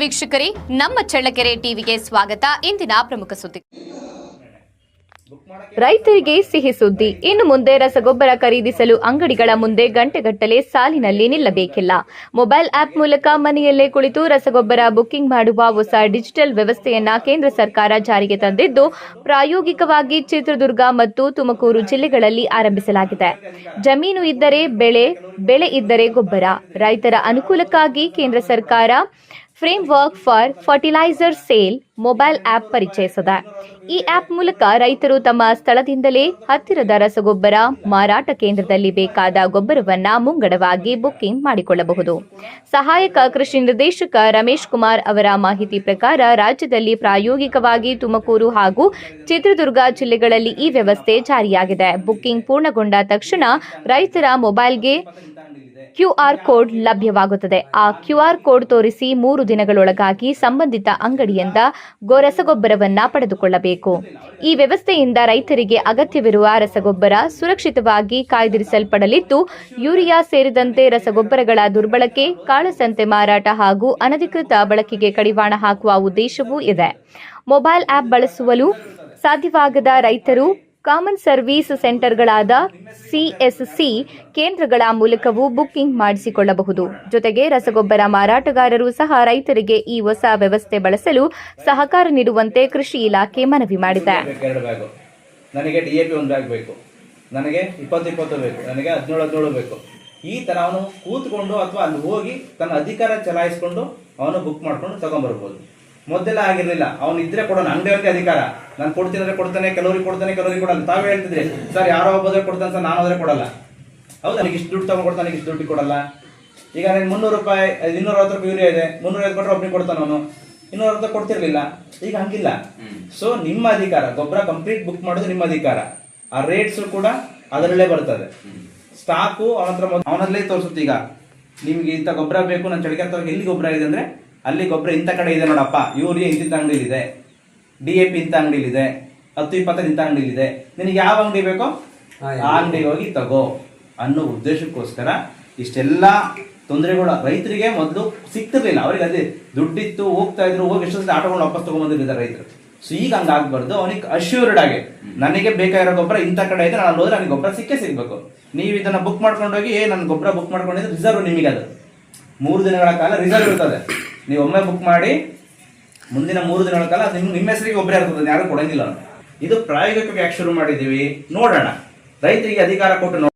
ವೀಕ್ಷಕರೇ, ನಮ್ಮ ಚಳ್ಳಕೆರೆ ಟಿವಿಗೆ ಸ್ವಾಗತ. ಇಂದಿನ ಪ್ರಮುಖ ಸುದ್ದಿ. ರೈತರಿಗೆ ಸಿಹಿ ಸುದ್ದಿ. ಇನ್ನು ಮುಂದೆ ರಸಗೊಬ್ಬರ ಖರೀದಿಸಲು ಅಂಗಡಿಗಳ ಮುಂದೆ ಗಂಟೆಗಟ್ಟಲೆ ಸಾಲಿನಲ್ಲಿ ನಿಲ್ಲಬೇಕಿಲ್ಲ. ಮೊಬೈಲ್ ಆಪ್ ಮೂಲಕ ಮನೆಯಲ್ಲೇ ಕುಳಿತು ರಸಗೊಬ್ಬರ ಬುಕ್ಕಿಂಗ್ ಮಾಡುವ ಹೊಸ ಡಿಜಿಟಲ್ ವ್ಯವಸ್ಥೆಯನ್ನ ಕೇಂದ್ರ ಸರ್ಕಾರ ಜಾರಿಗೆ ತಂದಿದ್ದು, ಪ್ರಾಯೋಗಿಕವಾಗಿ ಚಿತ್ರದುರ್ಗ ಮತ್ತು ತುಮಕೂರು ಜಿಲ್ಲೆಗಳಲ್ಲಿ ಆರಂಭಿಸಲಾಗಿದೆ. ಜಮೀನು ಇದ್ದರೆ ಬೆಳೆ ಇದ್ದರೆ ಗೊಬ್ಬರ. ರೈತರ ಅನುಕೂಲಕ್ಕಾಗಿ ಕೇಂದ್ರ ಸರ್ಕಾರ framework for fertiliser sale mobile app ಪರಿಚಯಿಸಿದೆ. ಈ ಆಪ್ ಮೂಲಕ ರೈತರು ತಮ್ಮ ಸ್ಥಳದಿಂದಲೇ ಹತ್ತಿರದ ರಸಗೊಬ್ಬರ ಮಾರಾಟ ಕೇಂದ್ರದಲ್ಲಿ ಬೇಕಾದ ಗೊಬ್ಬರವನ್ನ ಮುಂಗಡವಾಗಿ ಬುಕ್ಕಿಂಗ್ ಮಾಡಿಕೊಳ್ಳಬಹುದು. ಸಹಾಯಕ ಕೃಷಿ ನಿರ್ದೇಶಕ ರಮೇಶ್ ಕುಮಾರ್ ಅವರ ಮಾಹಿತಿ ಪ್ರಕಾರ ರಾಜ್ಯದಲ್ಲಿ ಪ್ರಾಯೋಗಿಕವಾಗಿ ತುಮಕೂರು ಹಾಗೂ ಚಿತ್ರದುರ್ಗ ಜಿಲ್ಲೆಗಳಲ್ಲಿ ಈ ವ್ಯವಸ್ಥೆ ಜಾರಿಯಾಗಿದೆ. ಬುಕ್ಕಿಂಗ್ ಪೂರ್ಣಗೊಂಡ ತಕ್ಷಣ ರೈತರ ಮೊಬೈಲ್ಗೆ ಕ್ಯೂಆರ್ ಕೋಡ್ ಲಭ್ಯವಾಗುತ್ತದೆ. ಆ ಕ್ಯೂಆರ್ ಕೋಡ್ ತೋರಿಸಿ 3 ದಿನಗಳೊಳಗಾಗಿ ಸಂಬಂಧಿತ ಅಂಗಡಿಯಿಂದ ರಸಗೊಬ್ಬರವನ್ನ ಪಡೆದುಕೊಳ್ಳಬೇಕು. ಈ ವ್ಯವಸ್ಥೆಯಿಂದ ರೈತರಿಗೆ ಅಗತ್ಯವಿರುವ ರಸಗೊಬ್ಬರ ಸುರಕ್ಷಿತವಾಗಿ ಕಾಯ್ದಿರಿಸಲ್ಪಡಲಿದ್ದು, ಯೂರಿಯಾ ಸೇರಿದಂತೆ ರಸಗೊಬ್ಬರಗಳ ದುರ್ಬಳಕೆ, ಕಾಳಸಂತೆ ಮಾರಾಟ ಹಾಗೂ ಅನಧಿಕೃತ ಬಳಕೆಗೆ ಕಡಿವಾಣ ಹಾಕುವ ಉದ್ದೇಶವೂ ಇದೆ. ಮೊಬೈಲ್ ಆಪ್ ಬಳಸಲು ಸಾಧ್ಯವಾಗದ ರೈತರು ಕಾಮನ್ ಸರ್ವಿಸ್ ಸೆಂಟರ್ಗಳಾದ ಸಿಎಸ್ಸಿ ಕೇಂದ್ರಗಳ ಮೂಲಕವೂ ಬುಕ್ಕಿಂಗ್ ಮಾಡಿಸಿಕೊಳ್ಳಬಹುದು. ಜೊತೆಗೆ ರಸಗೊಬ್ಬರ ಮಾರಾಟಗಾರರು ಸಹ ರೈತರಿಗೆ ಈ ಹೊಸ ವ್ಯವಸ್ಥೆ ಬಳಸಲು ಸಹಕಾರ ನೀಡುವಂತೆ ಕೃಷಿ ಇಲಾಖೆ ಮನವಿ ಮಾಡಿದೆ. ನನಗೆ DAP ಒಂದು ಬ್ಯಾಗ್ ಬೇಕು, ನನಗೆ 20 ಬೇಕು, ನನಗೆ 17 ಬೇಕು. ಈ ತರ ಅವನು ಕೂತ್ಕೊಂಡು ಅಥವಾ ಅಲ್ಲಿ ಹೋಗಿ ತನ್ನ ಅಧಿಕಾರ ಚಲಾಯಿಸಿಕೊಂಡು ಅವನು ಬುಕ್ ಮಾಡ್ಕೊಂಡು ತಗೊಂಡ್ಬರ್ಬೋದು. ಮೊದಲೆಲ್ಲ ಆಗಿರ್ಲಿಲ್ಲ. ಅವ್ನು ಇದ್ರೆ ಕೊಡೋಣ, ಅಂಗಡಿಯವ್ರಿಗೆ ಅಧಿಕಾರ. ನಾನು ಕೊಡ್ತೀನಿ ಅಂದ್ರೆ ಕೊಡ್ತಾನೆ, ಕೆಲವರಿಗೆ ಕೊಡ್ತಾನೆ, ಕೆಲವರಿಗೆ ಕೊಡಲ್ಲ. ತಾವೇ ಹೇಳ್ತಿದ್ರಿ ಸರ್, ಯಾರೋ ಒಬ್ಬದ್ರೆ ಕೊಡ್ತಾನೆ ಸರ್, ನಾನು ಹೋದ್ರೆ ಕೊಡಲ್ಲ. ಹೌದಾ? ನನಗೆ ಇಷ್ಟು ದುಡ್ಡು ತಗೊಂಡು ಕೊಡ್ತಾನೆ, ಇಷ್ಟು ದುಡ್ಡು ಕೊಡಲ್ಲ. ಈಗ ನನಗೆ 300 ರೂಪಾಯಿ 250 ರೂಪಾಯಿ ಯೂರಿಯಾ ಇದೆ, 350 ಕೊಟ್ಟರೆ ಒಬ್ಬನಿಗೆ ಕೊಡ್ತಾನೆ ಅವನು, 250 ಕೊಡ್ತಿರ್ಲಿಲ್ಲ. ಈಗ ಹಂಗಿಲ್ಲ. ಸೊ ನಿಮ್ಮ ಅಧಿಕಾರ, ಗೊಬ್ಬರ ಕಂಪ್ಲೀಟ್ ಬುಕ್ ಮಾಡೋದು ನಿಮ್ಮ ಅಧಿಕಾರ. ಆ ರೇಟ್ಸ್ ಕೂಡ ಅದರಲ್ಲೇ ಬರ್ತದೆ. ಸ್ಟಾಕು ಅವನಲ್ಲೇ ತೋರಿಸುತ್ತೆ. ಈಗ ನಿಮ್ಗೆ ಇಂಥ ಗೊಬ್ಬರ ಬೇಕು, ನಾನು ಚಳಿಗಾಲದವ್ರಿಗೆ ಎಲ್ಲಿ ಗೊಬ್ಬರ ಇದೆ ಅಂದ್ರೆ ಅಲ್ಲಿ ಗೊಬ್ಬರ ಇಂಥ ಕಡೆ ಇದೆ ನೋಡಪ್ಪ, ಯೂರಿಯಾ ಇಂಥ ಅಂಗಡಿಲಿದೆ, DAP ಇಂಥ ಅಂಗಡಿಲಿದೆ, 10-20 ಇಂಥ ಅಂಗಡಿಲಿದೆ, ನಿನಗೆ ಯಾವ ಅಂಗಡಿ ಬೇಕೋ ಆ ಅಂಗಡಿಗೆ ಹೋಗಿ ತಗೋ ಅನ್ನೋ ಉದ್ದೇಶಕ್ಕೋಸ್ಕರ ಇಷ್ಟೆಲ್ಲ ತೊಂದರೆಗಳು ರೈತರಿಗೆ ಮೊದಲು ಸಿಗ್ತಿರ್ಲಿಲ್ಲ. ಅವ್ರಿಗೆ ಅದೇ ದುಡ್ಡಿತ್ತು, ಹೋಗ್ತಾ ಇದ್ರು, ಹೋಗಿ ಎಷ್ಟೊಂದು ಆಟೋಗಳು ವಾಪಸ್ ತಗೊಂಡ್ಬಂದಿದ್ದಾರೆ ರೈತರು. ಸೊ ಈಗ ಹಂಗಾಗ್ಬಾರ್ದು. ಅವನಿಗೆ ಅಶ್ಯೂರ್ಡ್ ಆಗಿ ನನಗೆ ಬೇಕಾಗಿರೋ ಗೊಬ್ಬರ ಇಂಥ ಕಡೆ ಇದೆ, ನಾನು ಹೋದ್ರೆ ನನಗೆ ಗೊಬ್ಬರ ಸಿಗ್ಬೇಕು. ನೀವು ಇದನ್ನ ಬುಕ್ ಮಾಡ್ಕೊಂಡೋಗಿ ನನ್ನ ಗೊಬ್ಬರ ಬುಕ್ ಮಾಡ್ಕೊಂಡಿದ್ರೆ ರಿಸರ್ವ್ ನಿಮಗೆ, ಅದು 3 ದಿನಗಳ ಕಾಲ ರಿಸರ್ವ್ ಇರ್ತದೆ. ನೀವು ಒಮ್ಮೆ ಬುಕ್ ಮಾಡಿ ಮುಂದಿನ 3 ದಿನಗಳ ಕಾಲ ನಿಮ್ಮ ಹೆಸರಿಗೆ ಒಬ್ಬರೇ ಇರ್ತದೆ, ಯಾರು ಕೊಡಂಗಿಲ್ಲ. ಇದು ಪ್ರಾಯೋಗಿಕವಾಗಿ ಯಾಕೆ ಶುರು ಮಾಡಿದ್ದೀವಿ ನೋಡೋಣ. ರೈತರಿಗೆ ಅಧಿಕಾರ ಕೊಟ್ಟು